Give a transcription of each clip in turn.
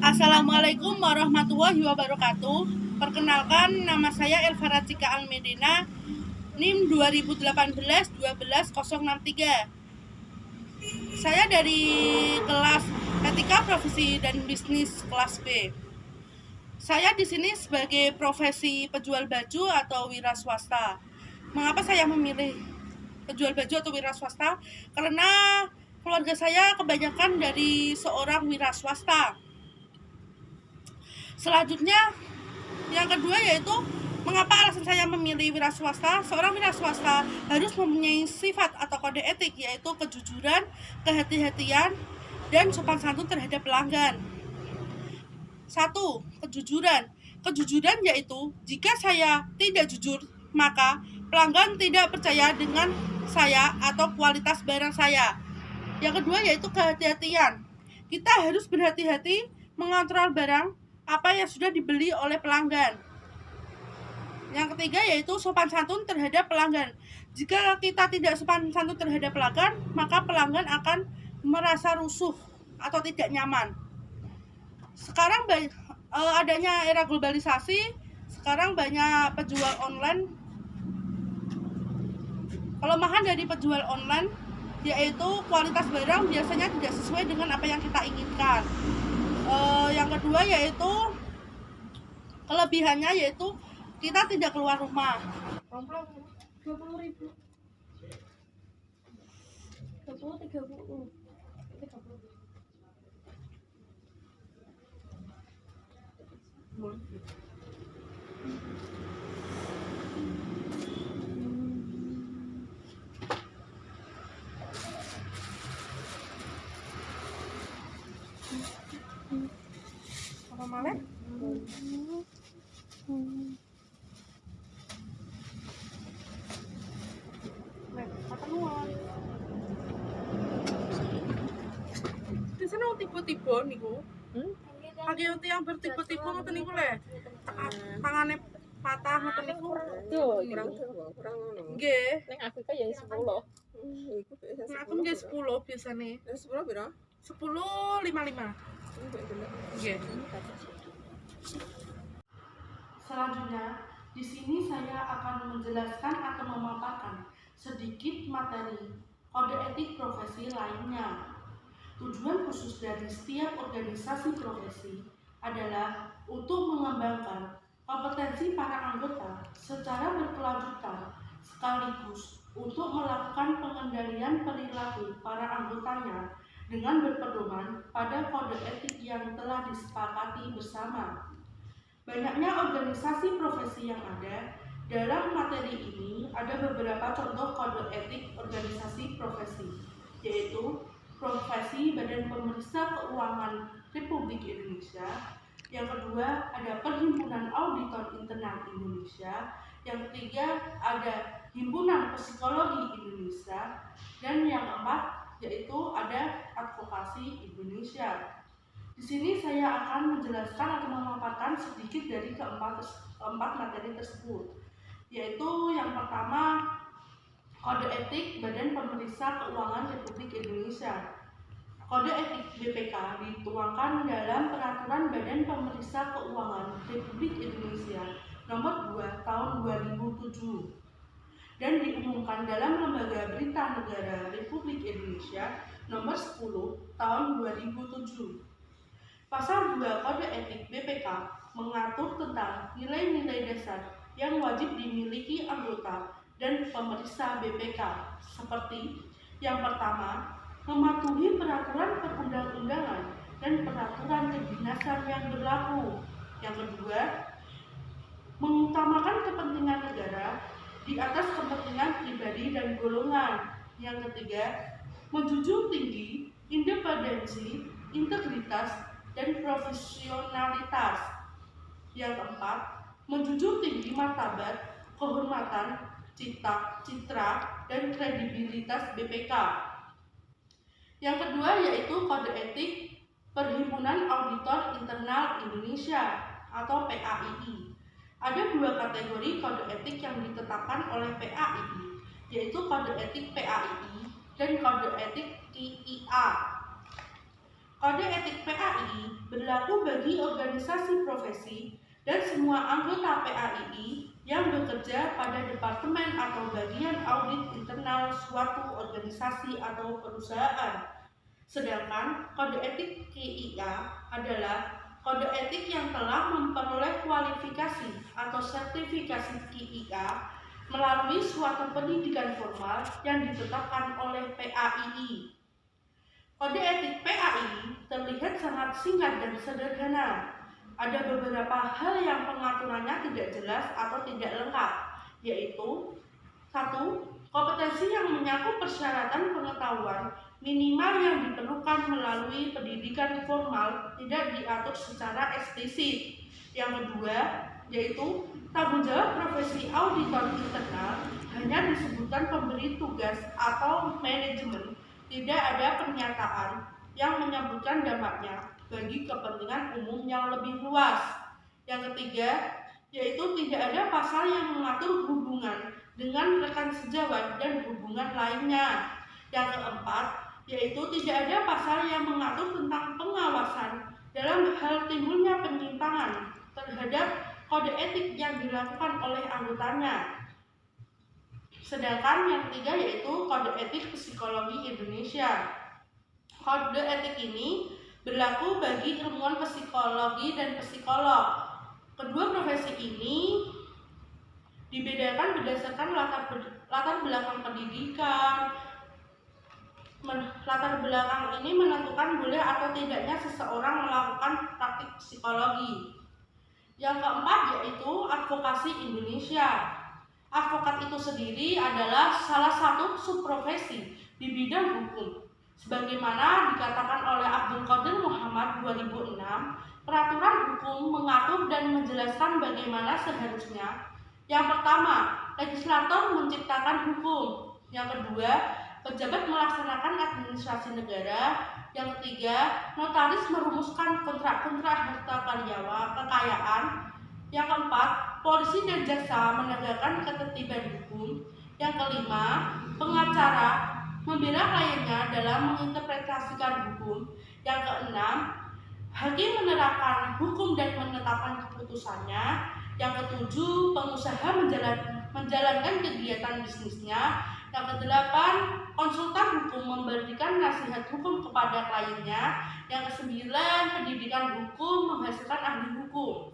Assalamualaikum warahmatullahi wabarakatuh. Perkenalkan, nama saya Elvara Cika Almedina, NIM 2018-12063. Saya dari kelas Etika Profesi dan Bisnis kelas B. Saya di sini sebagai profesi penjual baju atau wira swasta. Mengapa saya memilih penjual baju atau wira swasta? Karena keluarga saya kebanyakan dari seorang wira swasta. Selanjutnya, yang kedua yaitu mengapa alasan saya memilih wira swasta. Seorang wira swasta harus mempunyai sifat atau kode etik, yaitu kejujuran, kehati-hatian, dan sopan santun terhadap pelanggan. 1. Kejujuran. Kejujuran yaitu jika saya tidak jujur, maka pelanggan tidak percaya dengan saya atau kualitas barang saya. Yang kedua yaitu kehati-hatian. Kita harus berhati-hati mengontrol barang apa yang sudah dibeli oleh pelanggan. Yang ketiga yaitu sopan santun terhadap pelanggan. Jika kita tidak sopan santun terhadap pelanggan, maka pelanggan akan merasa rusuh atau tidak nyaman. Sekarang adanya era globalisasi, sekarang banyak penjual online. Kelemahan dari penjual online yaitu kualitas barang biasanya tidak sesuai dengan apa yang kita inginkan. Yang kedua yaitu kelebihannya yaitu kita tidak keluar rumah. 20.000 30 Apa malah? Di sana tiba-tiba niku. Pakai yang bertiba-tiba ngoten niku le. Tangane patah ngoten niku. Tuh, kurang ngono. Nggih. ning aku kan ya 10. Iku Nah, aku nggih 10 biasane. 10 piro? 10.55. Nggih. Selanjutnya, di sini saya akan menjelaskan atau memaparkan sedikit materi kode etik profesi lainnya. Tujuan khusus dari setiap organisasi profesi adalah untuk mengembangkan kompetensi para anggota secara berkelanjutan, sekaligus untuk melakukan pengendalian perilaku para anggotanya dengan berpedoman pada kode etik yang telah disepakati bersama. Banyaknya organisasi profesi yang ada, dalam materi ini ada beberapa contoh kode etik organisasi profesi, yaitu Profesi Badan Pemeriksa Keuangan Republik Indonesia. Yang kedua ada Perhimpunan Auditor Internal Indonesia. Yang ketiga ada Himpunan Psikologi Indonesia. Dan yang keempat yaitu ada Advokasi Indonesia. Di sini saya akan menjelaskan atau memaparkan sedikit dari keempat materi tersebut, yaitu yang pertama Kode Etik Badan Pemeriksa Keuangan Republik Indonesia. Kode Etik BPK dituangkan dalam Peraturan Badan Pemeriksa Keuangan Republik Indonesia Nomor 2 Tahun 2007 dan diumumkan dalam Lembaga Berita Negara Republik Indonesia Nomor 10 Tahun 2007. Pasal 2 Kode Etik BPK mengatur tentang nilai-nilai dasar yang wajib dimiliki anggota dan pemeriksa BPK, seperti yang pertama, mematuhi peraturan perundang-undangan dan peraturan kedinasan yang berlaku. Yang kedua, mengutamakan kepentingan negara di atas kepentingan pribadi dan golongan. Yang ketiga, menjunjung tinggi independensi, integritas, dan profesionalitas. Yang keempat, menjunjung tinggi martabat, kehormatan, citra, dan kredibilitas BPK. Yang kedua yaitu kode etik Perhimpunan Auditor Internal Indonesia atau PAII. Ada dua kategori kode etik yang ditetapkan oleh PAII, yaitu kode etik PAII dan kode etik IIA. Kode etik PAII berlaku bagi organisasi profesi dan semua anggota PAII yang bekerja pada departemen atau bagian audit internal suatu organisasi atau perusahaan. Sedangkan kode etik KIA adalah kode etik yang telah memperoleh kualifikasi atau sertifikasi KIA melalui suatu pendidikan formal yang ditetapkan oleh PAII. Kode etik PAII terlihat sangat singkat dan sederhana. Ada beberapa hal yang pengaturannya tidak jelas atau tidak lengkap, yaitu 1. Kompetensi yang menyangkut persyaratan pengetahuan minimal yang diperlukan melalui pendidikan formal tidak diatur secara eksplisit. Yang kedua, yaitu tanggung jawab profesi auditor internal hanya disebutkan pemberi tugas atau manajemen, tidak ada pernyataan yang menyebutkan dampaknya bagi kepentingan umum yang lebih luas. Yang ketiga, yaitu tidak ada pasal yang mengatur hubungan dengan rekan sejawat dan hubungan lainnya. Yang keempat, yaitu tidak ada pasal yang mengatur tentang pengawasan dalam hal timbulnya penyimpangan terhadap kode etik yang dilakukan oleh anggotanya. Sedangkan yang ketiga yaitu kode etik psikologi Indonesia. Kode etik ini berlaku bagi ilmuwan psikologi dan psikolog. Kedua profesi ini dibedakan berdasarkan latar belakang pendidikan. Latar belakang ini menentukan boleh atau tidaknya seseorang melakukan praktik psikologi. Yang keempat yaitu advokasi Indonesia. Advokat itu sendiri adalah salah satu subprofesi di bidang hukum. Sebagaimana dikatakan oleh Abdul Qadir Muhammad 2006, peraturan hukum mengatur dan menjelaskan bagaimana seharusnya. Yang pertama, legislator menciptakan hukum. Yang kedua, pejabat melaksanakan administrasi negara. Yang ketiga, notaris merumuskan kontrak-kontrak harta kekayaan. Yang keempat, polisi dan jaksa menegakkan ketertiban hukum. Yang kelima, pengacara membela kliennya dalam menginterpretasikan hukum. Yang keenam, hakim menerapkan hukum dan menetapkan keputusannya. Yang ketujuh, pengusaha menjalankan kegiatan bisnisnya. Yang kedelapan, konsultan hukum memberikan nasihat hukum kepada kliennya. Yang kesembilan, pendidikan hukum menghasilkan ahli hukum.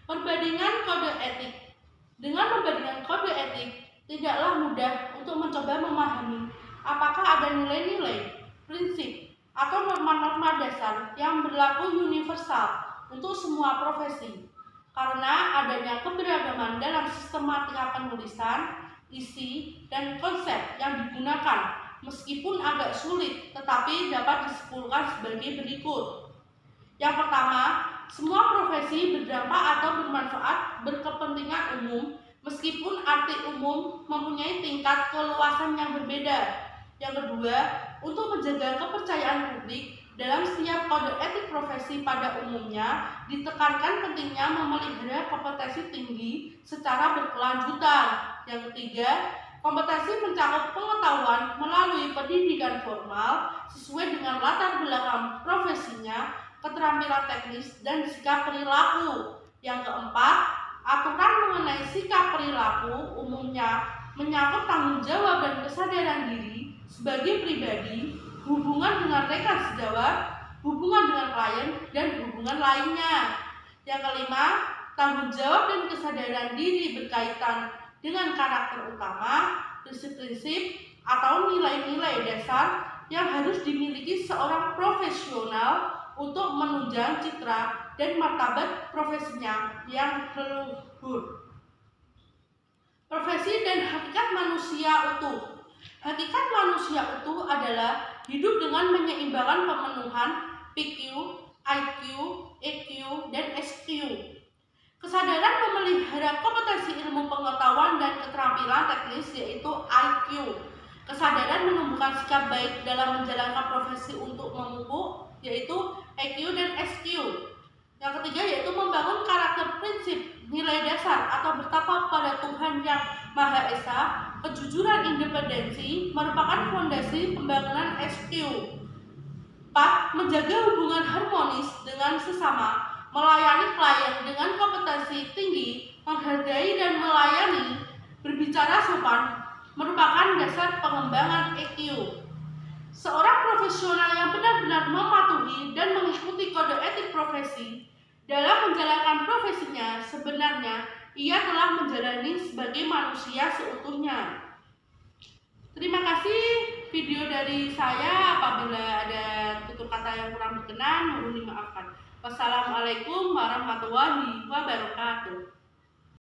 Perbandingan kode etik. Dengan membandingkan kode etik, tidaklah mudah untuk mencoba memahami apakah ada nilai-nilai, prinsip, atau norma-norma dasar yang berlaku universal untuk semua profesi. Karena adanya keberagaman dalam sistematika penulisan, isi, dan konsep yang digunakan, meskipun agak sulit, tetapi dapat disimpulkan sebagai berikut. Yang pertama, semua profesi berdampak atau bermanfaat berkepentingan umum, meskipun arti umum mempunyai tingkat keluasan yang berbeda. Yang kedua, untuk menjaga kepercayaan publik dalam setiap kode etik profesi pada umumnya, ditekankan pentingnya memelihara kompetensi tinggi secara berkelanjutan. Yang ketiga, kompetensi mencakup pengetahuan melalui pendidikan formal sesuai dengan latar belakang profesinya, keterampilan teknis, dan sikap perilaku. Yang keempat, aturan mengenai sikap perilaku umumnya menyangkut tanggung jawab dan kesadaran diri sebagai pribadi, hubungan dengan rekan sejawat, hubungan dengan klien, dan hubungan lainnya. Yang kelima, tanggung jawab dan kesadaran diri berkaitan dengan karakter utama, prinsip-prinsip, atau nilai-nilai dasar yang harus dimiliki seorang profesional untuk menunjang citra dan martabat profesinya yang leluhur. Profesi dan hakikat manusia utuh. Hakikat manusia utuh adalah hidup dengan menyeimbangkan pemenuhan PQ, IQ, EQ, dan SQ. Kesadaran memelihara kompetensi ilmu pengetahuan dan keterampilan teknis yaitu IQ. Kesadaran menumbuhkan sikap baik dalam menjalankan profesi untuk memupuk yaitu EQ dan SQ. Yang ketiga yaitu membangun karakter prinsip nilai dasar atau bertakwa pada Tuhan Yang Maha Esa. Kejujuran independensi merupakan fondasi pembangunan SQ. 4. Menjaga hubungan harmonis dengan sesama, melayani klien dengan kompetensi tinggi, menghargai dan melayani, berbicara sopan, merupakan dasar pengembangan EQ. Seorang profesional yang benar-benar mematuhi dan mengikuti kode etik profesi dalam menjalankan profesinya, sebenarnya ia telah menjalani sebagai manusia seutuhnya. Terima kasih video dari saya. Apabila ada tutur kata yang kurang berkenan, mohon dimaafkan. Wassalamualaikum warahmatullahi wabarakatuh.